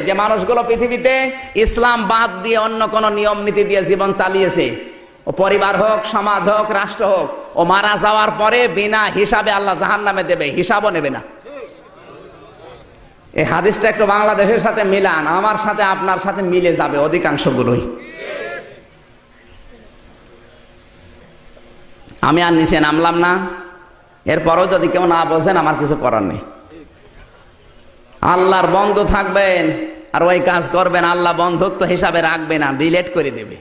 যে মানুষগুলো পৃথিবীতে ইসলাম বাদ দিয়ে অন্য কোন নিয়ম নীতি দিয়ে জীবন চালিয়েছে, ও পরিবার হোক, সমাজ হোক, রাষ্ট্র হোক, ও মারা যাওয়ার পরে বিনা হিসাবে আল্লাহ জাহান্নামে দেবে, হিসাবও নেবে না। এই হাদিসটা একটু বাংলাদেশের সাথে মিলান, আমার সাথে আপনার সাথে মিলে যাবে অধিকাংশগুলোই। আমি আর নিচে নামলাম না, এরপরও যদি কেউ না বোঝেন আমার কিছু করার নেই। আল্লাহর বন্ধু থাকবেন আর ওই কাজ করবেন, আল্লাহ বন্ধুত্ব হিসাবে রাখবে না, ডিলেট করে দেবে।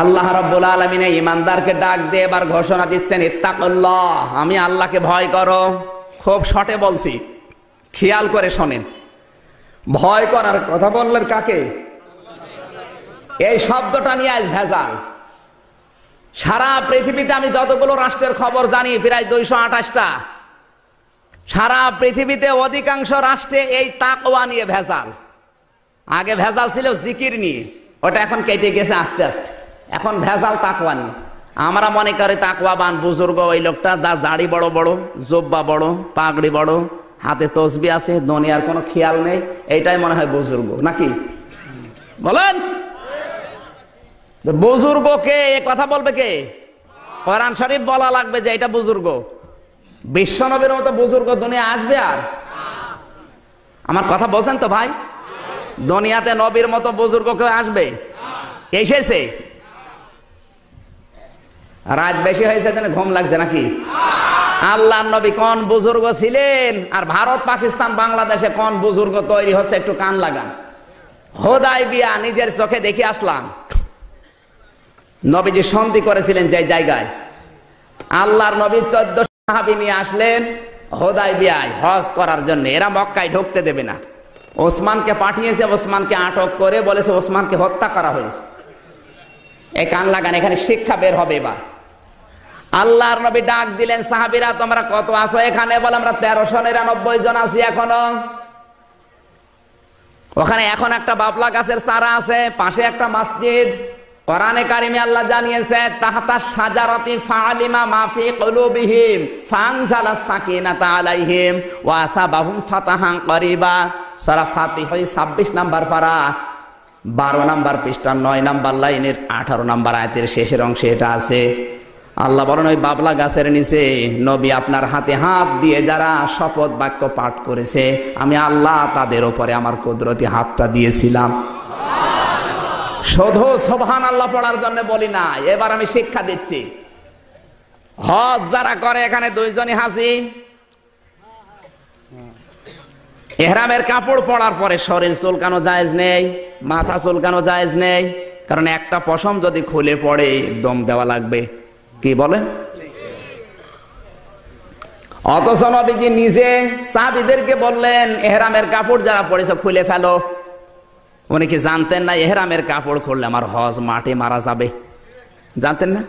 আল্লাহ রাব্বুল আলামিন ঈমানদারকে ডাক দিয়ে এবার ঘোষণা দিচ্ছেন, ইত্তাকুল্লাহ, আমি আল্লাহকে ভয় করো। খুব শর্টে বলছি, খেয়াল করে শোনেন। ভয় করার কথা বললেন কাকে? এই শব্দটা নিয়ে আজ ভেজাল। সারা পৃথিবীতে আমি যতগুলো রাষ্ট্রের খবর জানি, প্রায় 228টা, সারা পৃথিবীতে অধিকাংশ রাষ্ট্রে এই তাকওয়া নিয়ে ভেজাল। আগে ভেজাল ছিল জিকির নিয়ে, ওটা এখন কেটে গেছে আস্তে আস্তে। এখন ভেজাল তাকওয়া নিয়ে। আমরা মনে করি তাকওয়াবান বুজুর্গ ওই লোকটা, দাড়ি বড় বড়, জুব্বা বড়, পাগড়ি বড়, হাতে তসবি আছে, দুনিয়ার কোনো খেয়াল নেই, এইটাই মনে হয় বুজুর্গ, নাকি বলেন? বুজুর্গ কে? এ কথা বলবে কে? কোরআন শরীফ বলা লাগবে যে এটা বুজুর্গ। বিশ্বনবীর মতো বুজুর্গ দুনিয়া আসবে? আর আমার কথা বলছেন তো ভাই? দুনিয়াতে নবীর মতো বুজুর্গ কেউ আসবে? এসেছে? রাত বেশি হয়েছে, ঘুম লাগছে নাকি? আল্লাহর নবী কোন বুজুর্গ ছিলেন, আর ভারত, পাকিস্তান, বাংলাদেশে কোন বুজুর্গ তৈরি হচ্ছে, একটু কান লাগান। হুদায়বিয়া নিজের চোখে দেখে আসলাম। নবীজি সন্ধি করেছিলেন যে জায়গায়, আল্লাহর নবী 14 সাহাবী নিয়ে আসলেন হুদায়বিয়ায় হজ করার জন্য। এরা মক্কায় ঢুকতে দেবে না। ওসমানকে পাঠিয়েছে, ওসমানকে আটক করে বলেছে ওসমানকে হত্যা করা হয়েছে। এই কান লাগান, এখানে শিক্ষা বের হবে। এবার আল্লাহর নবী ডাক দিলেন, সাহাবীরা তোমরা কত আছো এখানে? বলে আমরা 1399 জন আছি এখনো। ওখানে এখন একটা বাবলা গাছের চারা আছে, পাশে একটা মসজিদ। কোরআনে কারিমে আল্লাহ জানিয়েছে, তাহতা শাজারাতি ফাআলিমা মা ফি কুলুবিহিম ফানজালাস সাকিনাতা আলাইহিম ওয়া আসাবাহুম ফাতাহান করিবা। সূরা ফাতিহা 26 নাম্বার পারা, 12 নাম্বার পৃষ্ঠা, 9 নাম্বার লাইনের 18 নাম্বার আয়াতের শেষের অংশে এটা আছে। আল্লাহ বলেন, ওই বাবলা গাছের নিচে নবী আপনার হাতে হাত দিয়ে যারা শপথ বাক্য পাঠ করেছে, আমি আল্লাহ তাদের উপরে আমার কুদরতি হাতটা দিয়েছিলাম। শুধু সুবহানাল্লাহ পড়ার জন্য বলি না, এবার আমি শিক্ষা দিচ্ছি। হজ যারা করে এখানে 2 জনই হাজি। ইহরামের কাপড় পরার পরে শরীর চুলকানো জায়েজ নেই, মাথা চুলকানো জায়েজ নেই, কারণ একটা পশম যদি খুলে পড়ে দম দেওয়া লাগবে। কি বলেন? অথচ নবীজি নিজে সাহাবীদেরকে বললেন, ইহরামের কাপড় যারা পরেছে খুলে ফেলো। উনি কি জানতেন না ইহরামের কাপড় খুললে আমার হজ মাঠে মারা যাবে? জানতেন না?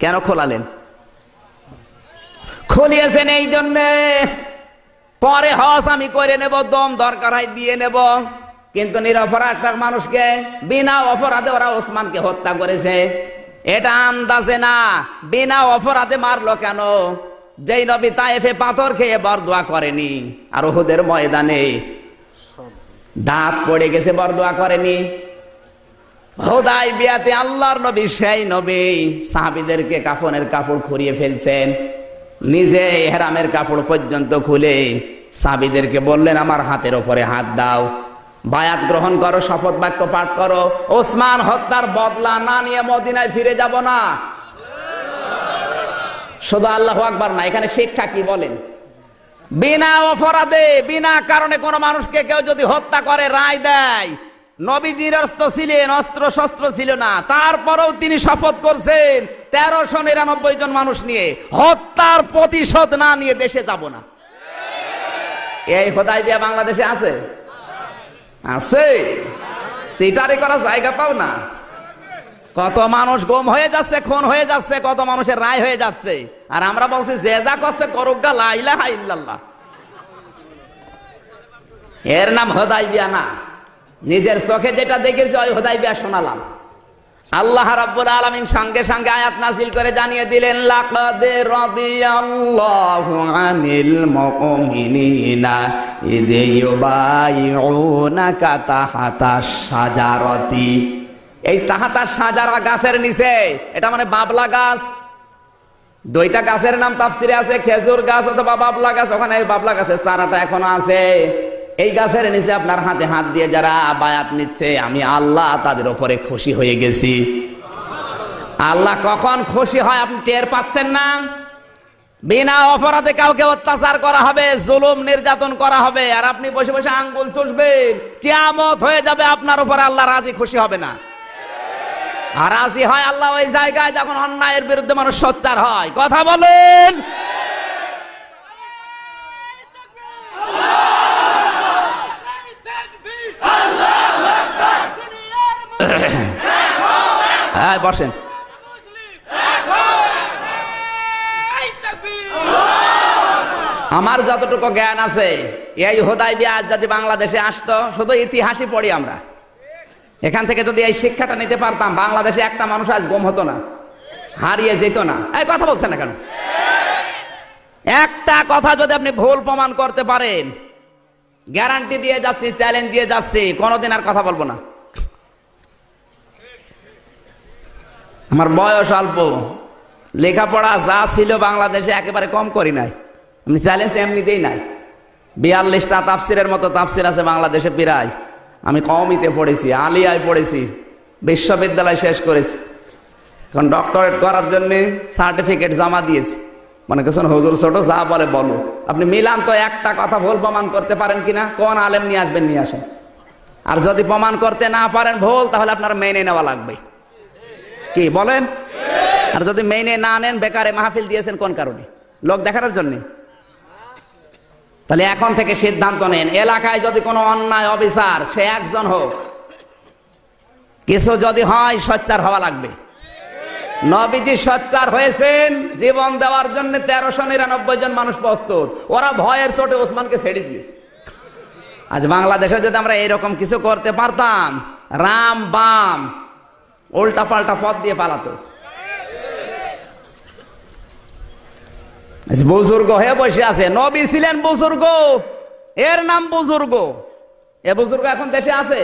কেন খোলালেন? খুলিয়েছেন এই জন্যে, পরে হজ আমি করে নেব, দম দরকার হয় দিয়ে নেব। কিন্তু নিরপরাধ একটা মানুষকে বিনা অপরাধে ওরা ওসমানকে হত্যা করেছে। এটা আন্দাজে না, বিনা অপরাধে মারলো কেন? যেই নবী তায়েফে পাথর খেয়ে বরদোয়া করেনি, আর উহুদের ময়দানে দাঁত পড়ে গেছে বরদোয়া করেনি। হুদায়বিয়াতে আল্লাহর নবী সেই নবী সাহাবীদেরকে কাফনের কাপড় খুরিয়ে ফেলছেন, নিজে ইহরামের কাপড় পর্যন্ত খুলে সাহাবীদেরকে বললেন, আমার হাতের উপরে হাত দাও, বায়াত গ্রহণ করো, শপথ বাক্য পাঠ করো। ওসমান হত্যার বদলা না নিয়ে মদিনায় ফিরে যাব না। শুধু আল্লাহু আকবার না, এখানে শিক্ষা কি বলেন? বিনা অপরাধে বিনা কারণে কোন মানুষকে কেউ যদি হত্যা করে রায় দেয়, নবীজির অস্ত্র ছিলেন, অস্ত্র শস্ত্র ছিল না, তারপরেও তিনি শপথ করছেন 1399 জন মানুষ নিয়ে হত্যার প্রতিশোধ না নিয়ে দেশে যাব না। এই হুদায়বিয়া বাংলাদেশে আছে? আছে। সিটারি করার জায়গা পাও না। কত মানুষ গুম হয়ে যাচ্ছে, খুন হয়ে যাচ্ছে, কত মানুষের রায় হয়ে যাচ্ছে, আর আমরা বলছি যে যা করছে করুক গা, লা ইলাহা ইল্লাল্লাহ। এর নাম হুদায়বিয়া না। নিজের চোখে যেটা দেখেছি ওই হুদায়বিয়া শোনালাম। আল্লাহ রাব্বুল আলামিন সঙ্গে সঙ্গে আয়াত নাযিল করে জানিয়ে দিলেন, লাকাদ রাদিয়াল্লাহু আনিল মুমিনিনা ইয ইউবাইউনাকা তাহাতাশ শাজারাতি। এই তাহাতাশ শাজারা গাছের নিচে, এটা মানে বাবলা গাছ। দুইটা গাছের নাম তাফসিরে আছে, খেজুর গাছ অথবা বাবলা গাছ। ওখানে বাবলা গাছের চারাটা এখনো আছে। এই গাছের নিচে আপনার হাতে হাত দিয়ে যারা বায়াত নিচ্ছে, আমি আল্লাহ তাদের উপরে খুশি হয়ে গেছি। আল্লাহ কখন খুশি হয় আপনি টের পাচ্ছেন না? বিনা অপরাধে কাউকে অত্যাচার করা হবে, জুলুম নির্যাতন করা হবে, আর আপনি বসে বসে আঙ্গুল চুষবেন। কিয়ামত হয়ে যাবে, আপনার উপরে আল্লাহ রাজি খুশি হবে না। আর রাজি হয় আল্লাহ ওই জায়গায় যখন অন্যায়ের বিরুদ্ধে মানুষ সোচ্চার হয়। কথা বলেন। হ্যাঁ, বসেন। আমার যতটুকু জ্ঞান আছে, এই হুদায়বিয়া আজ যদি বাংলাদেশে আসতো, শুধু ইতিহাসই পড়ি আমরা, এখান থেকে যদি এই শিক্ষাটা নিতে পারতাম, বাংলাদেশে একটা মানুষ আজ গুম হতো না, হারিয়ে যেত না। এই কথা বলছেন না কেন? একটা কথা যদি আপনি ভুল প্রমাণ করতে পারেন, গ্যারান্টি দিয়ে যাচ্ছি, চ্যালেঞ্জ দিয়ে যাচ্ছি, কোনোদিন আর কথা বলবো না। আমার বয়স অল্প, লেখাপড়া যা ছিল বাংলাদেশে একেবারে কম করি নাই। আমি চ্যালেঞ্জ এমনিতেই নাই। 42টা তাফসিরের মতো তাফসির আছে বাংলাদেশে প্রায়। আমি কওমিতে পড়েছি, আলিয়ায় পড়েছি, বিশ্ববিদ্যালয় শেষ করেছি। এখন ডক্টরেট করার জন্য সার্টিফিকেট জমা দিয়েছি। মনে করছেন হুজুর ছোট, যা বলে বলো। আপনি মিলান তো, একটা কথা ভুল প্রমাণ করতে পারেন কিনা? কোন আলেম নিয়ে আসবেন, নিয়ে আসেন। আর যদি প্রমাণ করতে না পারেন ভুল, তাহলে আপনার মেনে নেওয়া লাগবে। কি বলেন? আর যদি মেনে না নেন, বেকারে মাহফিল দিয়েছেন কোন কারণে? লোক দেখানোর জন্য? তাহলে এখন থেকে সিদ্ধান্ত নেন, এলাকায় যদি কোনো অন্যায় অবিচার, সে একজন হোক, কিছু যদি হয়, সোচ্চার হওয়া লাগবে। নবীজি সোচ্চার হয়েছেন, জীবন দেওয়ার জন্য 1399 জন মানুষ প্রস্তুত। ওরা ভয়ের চোটে ওসমানকে ছেড়ে দিয়েছে। আজ বাংলাদেশে যদি আমরা এরকম কিছু করতে পারতাম, রাম বাম উল্টা পাল্টা পথ দিয়ে পালাতো। বুজুর্গ হয়ে বসে আছে। নবী ছিলেন বুজুর্গ, এর নাম বুজুর্গ। এ বুজুর্গ এখন দেশে আছে?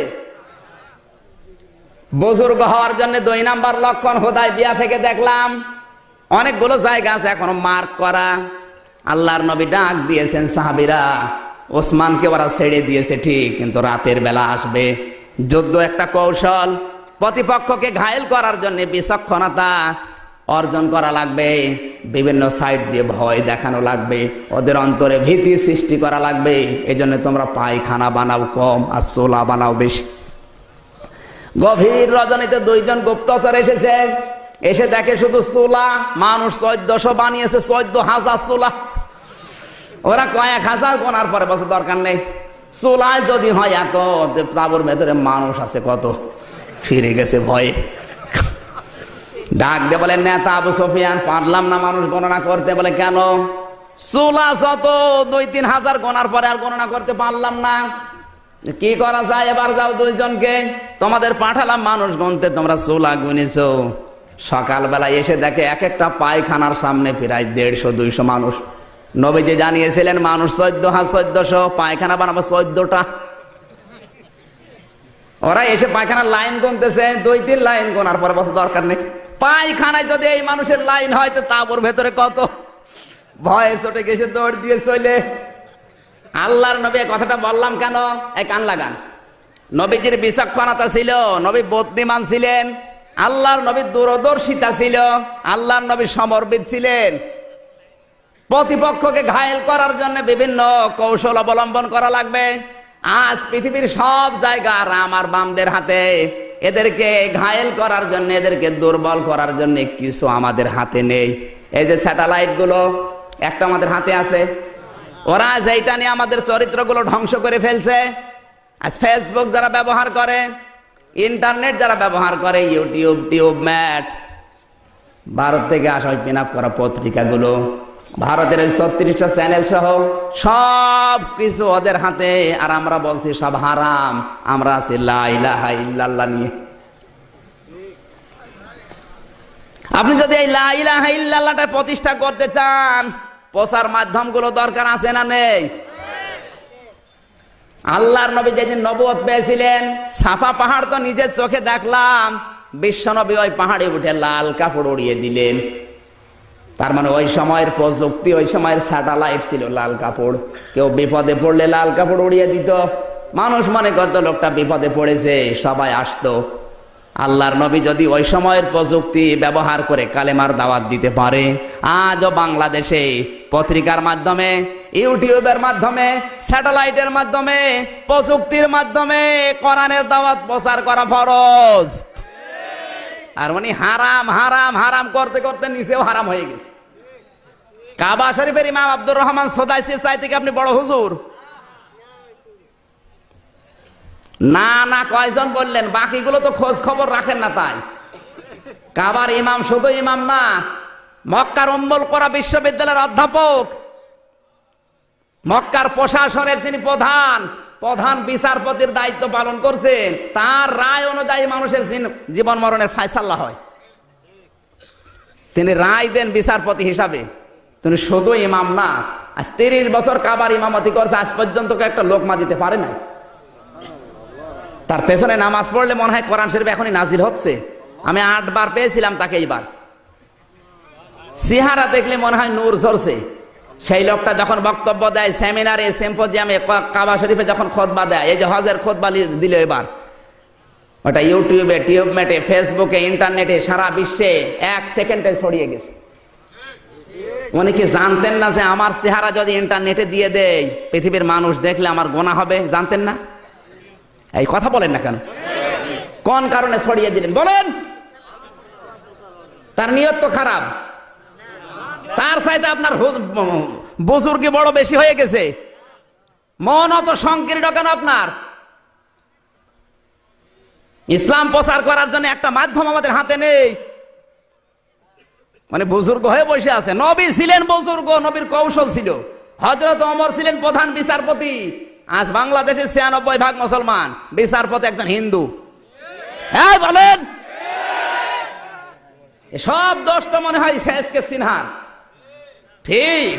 বুজুর্গ হওয়ার জন্য 2 নাম্বার লক্ষণ হুদায়বিয়া থেকে দেখলাম অনেকগুলো জায়গা আছে এখনো মার্ক করা। আল্লাহর নবী ডাক দিয়েছেন, সাহাবীরা ওসমানকে ওরা ছেড়ে দিয়েছে ঠিক, কিন্তু রাতের বেলা আসবে। যুদ্ধ একটা কৌশল, প্রতিপক্ষকে ঘায়েল করার জন্য বিচক্ষণতা অর্জন করা লাগবে, বিভিন্ন সাইড দিয়ে ভয় দেখানো লাগবে, ওদের অন্তরে ভীতি সৃষ্টি করা লাগবে। এই জন্য তোমরা পায়খানা বানাও কম, আর চোলা বানাও বেশি। গভীর রজনীতে 2 জন গুপ্তচর এসেছে, এসে দেখে শুধু চুলা। মানুষ 1400 বানিয়েছে, 14,000 চুলা। ওরা কয়েক হাজার গোনার পরে বছর দরকার নেই, চুলায় যদি হয় এত, তাবুর ভেতরে মানুষ আছে কত, ফিরে গেছে ভয়ে। ডাক দিয়ে বলে, নেতা আবু সুফিয়ান, পারলাম না মানুষ গণনা করতে। বলে কেন? চুলা যত 2-3 হাজার গোনার পরে আর গণনা করতে পারলাম না। কি করা যায়? এবার যাও 2 জনকে, তোমাদের পাঠালাম মানুষ গুনতে, তোমরা চুলা গুনেছো। সকালবেলা এসে দেখে এক একটা পায়খানার সামনে প্রায় 150-200 মানুষ। নবীজি জানিয়েছিলেন মানুষ 14,000, পায়খানা বানাবো 14টা। ওরা এসে পায়খানার লাইন গুনতেছে, 2-3 লাইন গোনার পরে বছর দরকার নেই। পায়খানায় যদি এই মানুষের লাইন হয়, তো তাবুর ভেতরে কত! ভয়ে চটে গেছে, দৌড় দিয়ে চলে। আল্লাহর নবী কথাটা বললাম কেন? এই কান লাগান। নবীজির বিচক্ষণতা ছিল, নবী বুদ্ধিমান ছিলেন, আল্লাহর নবী দূরদর্শিতা ছিল, আল্লাহর নবী সমরবিদ ছিলেন। প্রতিপক্ষকে ঘায়েল করার জন্য বিভিন্ন কৌশল অবলম্বন করা লাগবে। আজ পৃথিবীর সব জায়গা রাম আর বামদের হাতে। এদেরকে ঘায়েল করার জন্য, এদেরকে দুর্বল করার জন্য কিছু আমাদের হাতে নেই। এই যে স্যাটেলাইট গুলো, একটা আমাদের হাতে আছে। ওরা যেটা নিয়ে আমাদের চরিত্রগুলো ধ্বংস করে ফেলছে। আজ ফেসবুক যারা ব্যবহার করে, ইন্টারনেট যারা ব্যবহার করে, ইউটিউব, টিউবম্যাট, ভারত থেকে আসা ওই পিন আপ করা পত্রিকাগুলো, ভারতের 36টা চ্যানেল সহ সব কিছু ওদের হাতে। আর আমরা বলছি সব হারাম, আমরা আছি লা ইলাহা ইল্লাল্লাহ নিয়ে। আপনি যদি এই লা ইলাহা ইল্লাল্লাহটা প্রতিষ্ঠা করতে চান, প্রচার মাধ্যমগুলো দরকার আছে না নেই? আল্লাহর নবী যেদিন নবুয়ত পেয়েছিলেন, সাফা পাহাড় তো নিজের চোখে দেখলাম, বিশ্ব নবী ওই পাহাড়ে উঠে লাল কাপড় উড়িয়ে দিলেন। তার মানে ওই সময়ের প্রযুক্তি, ওই সময়ের স্যাটেলাইট ছিল লাল কাপড়। কেউ বিপদে পড়লে লাল কাপড় উড়িয়ে দিত। মানুষ মনে করতো লোকটা বিপদে পড়েছে, সবাই আসতো। আল্লাহর নবী যদি ওই সময়ের প্রযুক্তি ব্যবহার করে কালেমার দাওয়াত দিতে পারে, আজও বাংলাদেশে পত্রিকার মাধ্যমে, ইউটিউবের মাধ্যমে, স্যাটেলাইটের মাধ্যমে, প্রযুক্তির মাধ্যমে কোরআনের দাওয়াত প্রচার করা ফরজ। আর উনি হারাম হারাম হারাম করতে করতে নিচেও হারাম হয়ে গেছে। কাবা শরীফের ইমাম আব্দুর রহমান সোদাইসির চাইতে কি আপনি বড় হুজুর? না না, কয়জন বললেন? বাকিগুলো তো খোঁজ খবর রাখেন না। তাই কাবার ইমাম শুধু ইমাম না, মক্কার উম্মুল কোরা বিশ্ববিদ্যালয়ের অধ্যাপক, মক্কার প্রশাসনের তিনি প্রধান বিচারপতির দায়িত্ব পালন করছেন। তার রায় অনুযায়ী মানুষের জীবন মরণের ফায়সালা হয়। তিনি রায় দেন বিচারপতি হিসাবে। তিনি শুধু ইমাম না, আজ 30 বছর কাবার ইমামতি করছে, আজ পর্যন্ত একটা লোকমা দিতে পারে না। তার পেছনে নামাজ পড়লে মনে হয় কোরআন শরীফ এখনই নাজিল হচ্ছে। আমি 8 বার পেয়েছিলাম তাকে। এইবার চেহারা দেখলে মনে হয় নূর ঝরছে। সেই লোকটা যখন বক্তব্য দেয় সেমিনারে, সিম্পোজিয়ামে, কাবা শরীফে যখন খুতবা দেয়, এই যে হজের খুতবা দিল এবার, ওটা ইউটিউবে, টিউবমেটে, ফেসবুকে, ইন্টারনেটে, সারা বিশ্বে 1 সেকেন্ডে ছড়িয়ে গেছে। উনি কি জানতেন না যে আমার চেহারা যদি ইন্টারনেটে দিয়ে দেয়, পৃথিবীর মানুষ দেখলে আমার গোনা হবে? জানতেন না? এই কথা বলেন না কেন? কোন কারণে ছড়িয়ে দিলেন বলেন? তার নিয়ত তো খারাপ। তার চাইতে আপনার বুজুর্গি বড় বেশি হয়ে গেছে। মন অত সংকীর্ণ কেন আপনার? ইসলাম প্রচার করার জন্য একটা মাধ্যম আমাদের হাতে নেই। মানে বুজুর্গ হয়ে বসে আছে। নবী ছিলেন বুজুর্গ, নবীর কৌশল ছিল। হযরত ওমর ছিলেন প্রধান বিচারপতি। আজ বাংলাদেশে 96% মুসলমান, বিচারপতি একজন হিন্দু। হ্যাঁ বলেন, সব দোষ তো মনে হয় শেষকে সিনহা। ঠিক,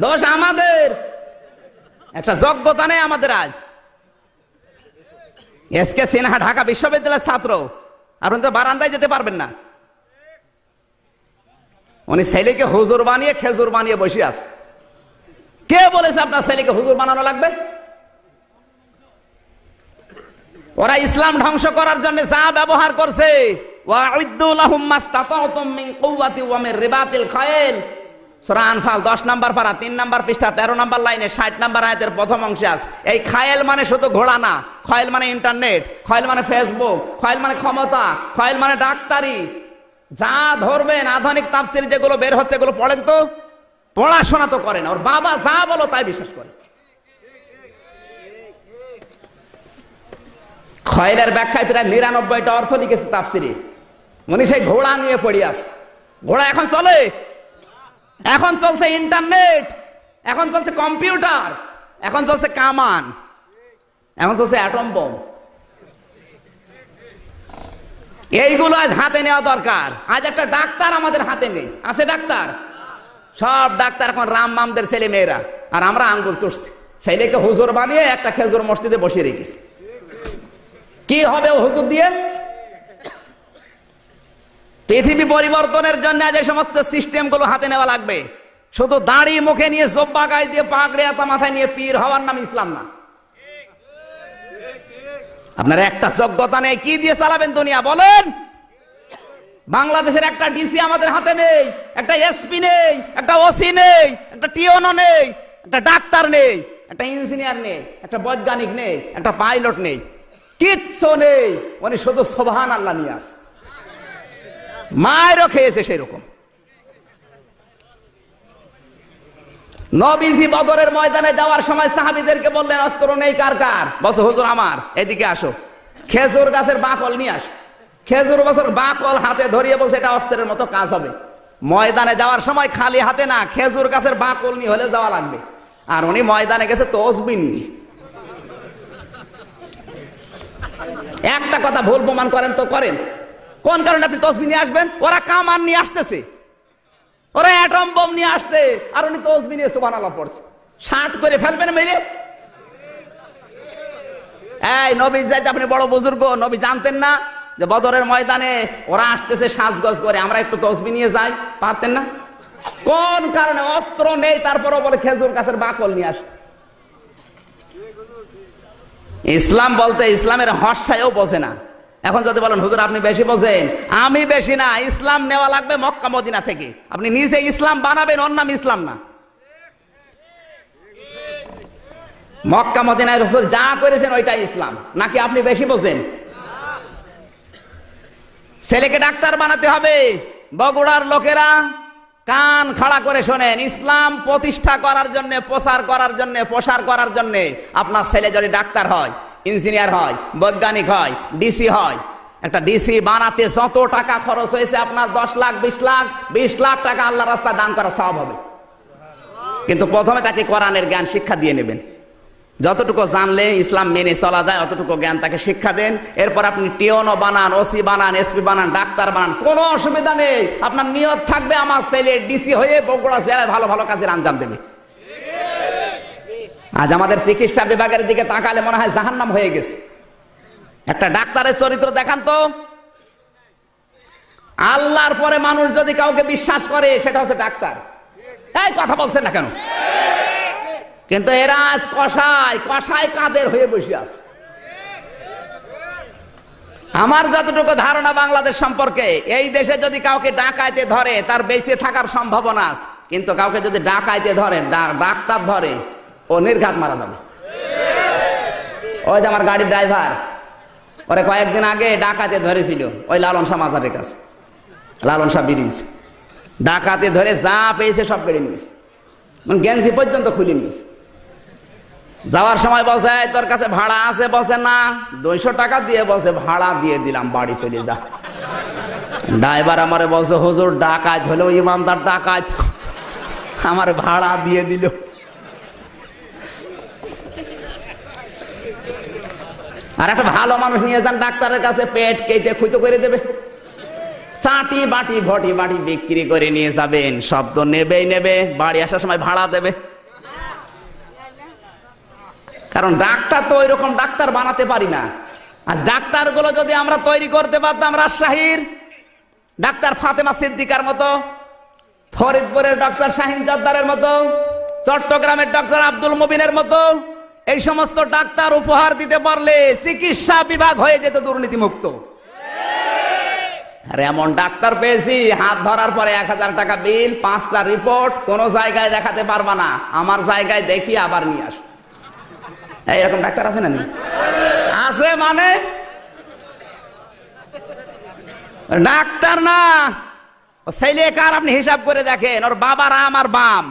দোষ আমাদের। একটা যোগ্যতা নেই আমাদের। আজ এসকে সিনহা ঢাকা বিশ্ববিদ্যালয়ের ছাত্র, আপনি তো বারান্দায় যেতে পারবেন না। উনি ছেলেকে হুজুর বানিয়ে খেজুর বানিয়ে বসে আছে। কে বলেছে আপনার ছেলেকে হুজুর বানানো লাগবে? ওরা ইসলাম ধ্বংস করার জন্য যা ব্যবহার করছে, ওয়াউদ্দু লাহুম মাসতাতাতুম মিন কুওয়াতি ওয়া মিন রিবাতিল খায়ল, সূরা আনফাল 10 নম্বর পারা 3 নম্বর পৃষ্ঠা 13 নম্বর লাইনে 60 নম্বর আয়াতের প্রথম অংশে আছে। এই খায়ল মানে শুধু ঘোড়া না, খায়ল মানে ইন্টারনেট, খায়ল মানে ফেসবুক, খায়ল মানে ক্ষমতা, খায়ল মানে ডাক্তারি। যা ধরবেন আধুনিক তাফসীর যেগুলো বের হচ্ছে, এগুলো পড়েন তো। পড়াশোনা তো করেন, ওর বাবা যা বলো তাই বিশ্বাস করে। খয়েলের ব্যাখ্যায় প্রায় 99টা অর্থ লিখেছে তাফসীরে। উনি সেই ঘোড়া নিয়ে পড়ে আছে। ঘোড়া এখন চলে, এখন চলছে ইন্টারনেট, এখন চলছে কম্পিউটার, এখন চলছে কামান, এখন চলছে অ্যাটম বোম। এইগুলো আজ হাতে নেওয়া দরকার। আজ একটা ডাক্তার আমাদের হাতে নেই, আছে ডাক্তার? সব ডাক্তার এখন রামমামদের ছেলে মেয়েরা। আর আমরা আঙ্গুল চুষছি। ছেলেকে হুজুর বানিয়ে একটা খেজুর মসজিদে বসিয়ে রেখেছি। কি হবে ও হুজুর দিয়ে? পৃথিবী পরিবর্তনের জন্য যে সমস্ত সিস্টেম গুলো হাতে নেওয়া লাগবে। শুধু দাড়ি মুখে নিয়ে, জব্বা গায়ে দিয়ে, পাগড়ি আতা মাথায় নিয়ে পীর হওয়ার নাম ইসলাম না। আপনার একটা যোগ্যতা নেই, কি দিয়ে চালাবেন দুনিয়া বলেন? বাংলাদেশের একটা ডিসি আমাদের হাতে নেই, একটা এসপি নেই, একটা ওসি নেই, একটা টিওনো নেই, একটা ডাক্তার নেই, একটা ইঞ্জিনিয়ার নেই, একটা বৈজ্ঞানিক নেই, একটা পাইলট নেই, কিচ্ছু নেই। উনি শুধু সুবহানাল্লাহ নিয়ে আসে। মায়েরও খেয়েছে সেরকম। নবীজি বদরের ময়দানে যাওয়ার সময় সাহাবীদেরকে বললেন, অস্ত্র নেই কার কার? বলছে হুজুর আমার। এদিকে আসো, খেজুর গাছের বাকল নিয়ে আসো। খেজুর গাছের বাকল হাতে ধরিয়ে বলছে এটা অস্ত্রের মতো কাজ হবে। ময়দানে যাওয়ার সময় খালি হাতে না, খেজুর গাছের বাকল নিয়ে হলে যাওয়া লাগবে। আর উনি ময়দানে গেছে তসবিহ নিয়ে। একটা কথা ভুল প্রমাণ করেন তো করেন, কোন কারণে আপনি তসবিহ নিয়ে আসবেন? ওরা কামান নিয়ে আসতেছে, ওরা অ্যাটম বোম নিয়ে আসছে, আর উনি তসবিহ নিয়ে সুবহানাল্লাহ পড়ছে। 60 করে ফেলবেন মেরে। এই নবী যাইতে আপনি বড় বুজুর্গ, নবী জানতেন না যে বদরের ময়দানে ওরা আসতেছে সাজগজ করে, আমরা একটু তসবিহ নিয়ে যাই? পারতেন না? কোন কারণে? অস্ত্র নেই, তারপরও বলে খেজুর গাছের বাকল নিয়ে আস। ইসলাম বলতে ইসলামের হর্ষায়ও বোঝে না। এখন যদি বলেন হুজুর আপনি বেশি বোঝেন, আমি বেশি না, ইসলাম নেওয়া লাগবে মক্কা মদিনা থেকে। আপনি নিজে ইসলাম বানাবেন, ওর নাম ইসলাম না। মক্কা মদিনায় রাসূল যা করেছেন ওইটাই ইসলাম, নাকি আপনি বেশি বোঝেন? ছেলেকে ডাক্তার বানাতে হবে, বগুড়ার লোকেরা কান খাড়া করে শোনেন, ইসলাম প্রতিষ্ঠা করার জন্য, প্রচার করার জন্য, প্রসার করার জন্য আপনার ছেলে যদি ডাক্তার হয়, ইঞ্জিনিয়ার হয়, বৈজ্ঞানিক হয়, ডিসি হয়, একটা ডিসি বানাতে যত টাকা খরচ হয়েছে আপনার 10 লাখ 20 লাখ টাকা আল্লাহর রাস্তায় দান করা সওয়াব হবে। কিন্তু প্রথমে তাকে কোরআনের জ্ঞান শিক্ষা দিয়ে নেবেন। যতটুকু জানলে ইসলাম মেনে চলা যায় অতটুকু জ্ঞান তাকে শিক্ষা দেন। এরপর আপনি টিওনো বানান, ওসি বানান, এসপি বানান, ডাক্তার বানান, কোনো অসুবিধা নেই। আপনার নিয়ত থাকবে আমার ছেলে ডিসি হয়ে বগুড়া জেলায় ভালো ভালো কাজের আঞ্জাম দেবে। আজ আমাদের চিকিৎসা বিভাগের দিকে তাকালে মনে হয় জাহান্নাম হয়ে গেছে। একটা ডাক্তারের চরিত্র দেখান তো। আল্লাহর পরে মানুষ যদি কাউকে বিশ্বাস করে সেটা হচ্ছে ডাক্তার। এই কথা বলছেন না কেন? কিন্তু এরা আজ কষায় কাদের হয়ে বসে আছে। আমার যতটুকু ধারণা বাংলাদেশ সম্পর্কে, এই দেশে যদি কাউকে ডাকাইতে ধরে তার বেঁচে থাকার সম্ভাবনা আছে, কিন্তু কাউকে যদি ডাকাইতে ধরে, ডাক্তার ধরে, ও নির্ঘাত মারা যাবে। ওই যে আমার গাড়ির ড্রাইভার, ওরে কয়েকদিন আগে ডাকাতে ধরেছিল ওই লালন শাহ মাজারের কাছে, লালন শাহ ব্রিজ। ডাকাতে ধরে যা পেয়েছে সব কেড়ে নিয়েছে, গেঞ্জি পর্যন্ত খুলে নিয়েছে। যাওয়ার সময় বলছে তোর কাছে ভাড়া আছে? বসে না। 200 টাকা দিয়ে বসে ভাড়া দিয়ে দিলাম, বাড়ি চলে যা। ড্রাইভার আমারে বলছে হুজুর ডাকাত হলেও ইমানদার ডাকাত, আমার ভাড়া দিয়ে দিল। আর একটা ভালো মানুষ নিয়ে যান ডাক্তারের কাছে, পেট কেটে খুঁতো করে দেবে, চাটি বাটি ঘটি বাটি বিক্রি করে নিয়ে যাবেন, সব তো নেবেই নেবে, বাড়ি আসার সময় ভাড়া দেবে। কারণ ডাক্তার তো ওই রকম ডাক্তার বানাতে পারি না। আজ ডাক্তার গুলো যদি আমরা তৈরি করতে পারতাম রাজশাহীর ডাক্তার ফাতেমা সিদ্দিকার মতো, ফরিদপুরের ডক্টর শাহিন জর্দারের মতো, চট্টগ্রামের ডক্টর আব্দুল মুবিনের মতো, এই সমস্ত ডাক্তার উপহার দিতে পারলে চিকিৎসা বিভাগ হয়ে যেত দুর্নীতি মুক্ত। আর এমন ডাক্তার পেয়েছি হাত ধরার পরে 1000 টাকা বিল, 5টা রিপোর্ট, কোন জায়গায় দেখাতে পারবা না, আমার জায়গায় দেখি আবার নিয়ে আস। এইরকম ডাক্তার আছে না? আছে মানে ডাক্তার না, ছেলে কার আপনি হিসাব করে দেখেন, ওর বাবার আম আর বাম।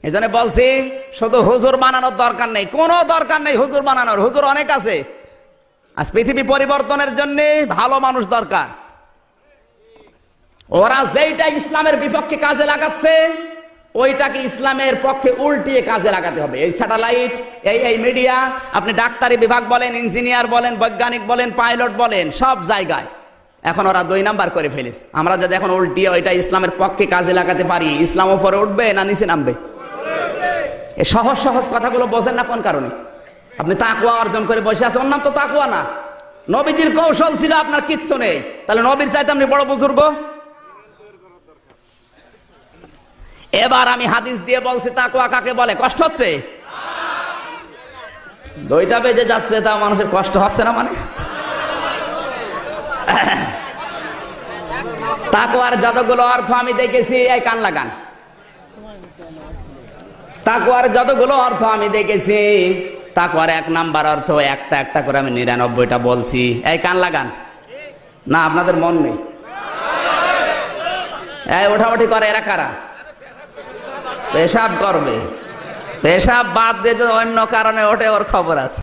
এই জন্য বলছি শুধু হুজুর বানানোর দরকার নেই, কোনো দরকার নেই হুজুর বানানোর। হুজুর অনেক আছে। আজ পৃথিবী পরিবর্তনের জন্য ভালো মানুষ দরকার। ওরা যেইটা ইসলামের বিপক্ষে কাজে লাগাচ্ছে ওইটাকে ইসলামের পক্ষে উল্টিয়ে কাজে লাগাতে হবে। এই স্যাটেলাইট, এই মিডিয়া, আপনি ডাক্তারি বিভাগ বলেন, ইঞ্জিনিয়ার বলেন, বৈজ্ঞানিক বলেন, পাইলট বলেন, সব জায়গায় এখন ওরা 2 নাম্বার করে ফেলেছে। আমরা যদি এখন উল্টিয়ে ওইটা ইসলামের পক্ষে কাজে লাগাতে পারি, ইসলাম উপরে উঠবে না নিচে নামবে? এই সহজ সহজ কথাগুলো বোঝেন না কোন কারণে? আপনি তাকওয়া অর্জন করে বসে আছেন, ওর নাম তো তাকওয়া না। নবীজির কৌশল ছিল, আপনার কিচ্ছু নেই, তাহলে নবীর চাইতে আপনি বড় বুজুর্গ? এবার আমি হাদিস দিয়ে বলছি তাকওয়া কাকে বলে। কষ্ট হচ্ছে? 2টা বেজে যাচ্ছে, তা মানুষের কষ্ট হচ্ছে না মানে? তাকওয়ার যতগুলো অর্থ আমি দেখেছি, এই কান লাগান, তাকওয়ার যতগুলো অর্থ আমি দেখেছি, তাকওয়ার 1 নাম্বার অর্থ একটা একটা করে আমি 99টা বলছি। এই কান লাগান। না আপনাদের মন নেই? এই ওঠাউঠি করে এরা কারা? পেশাব করবে, পেশাব বাদ দিয়ে অন্য কারণে ওঠে, ওর খবর আছে।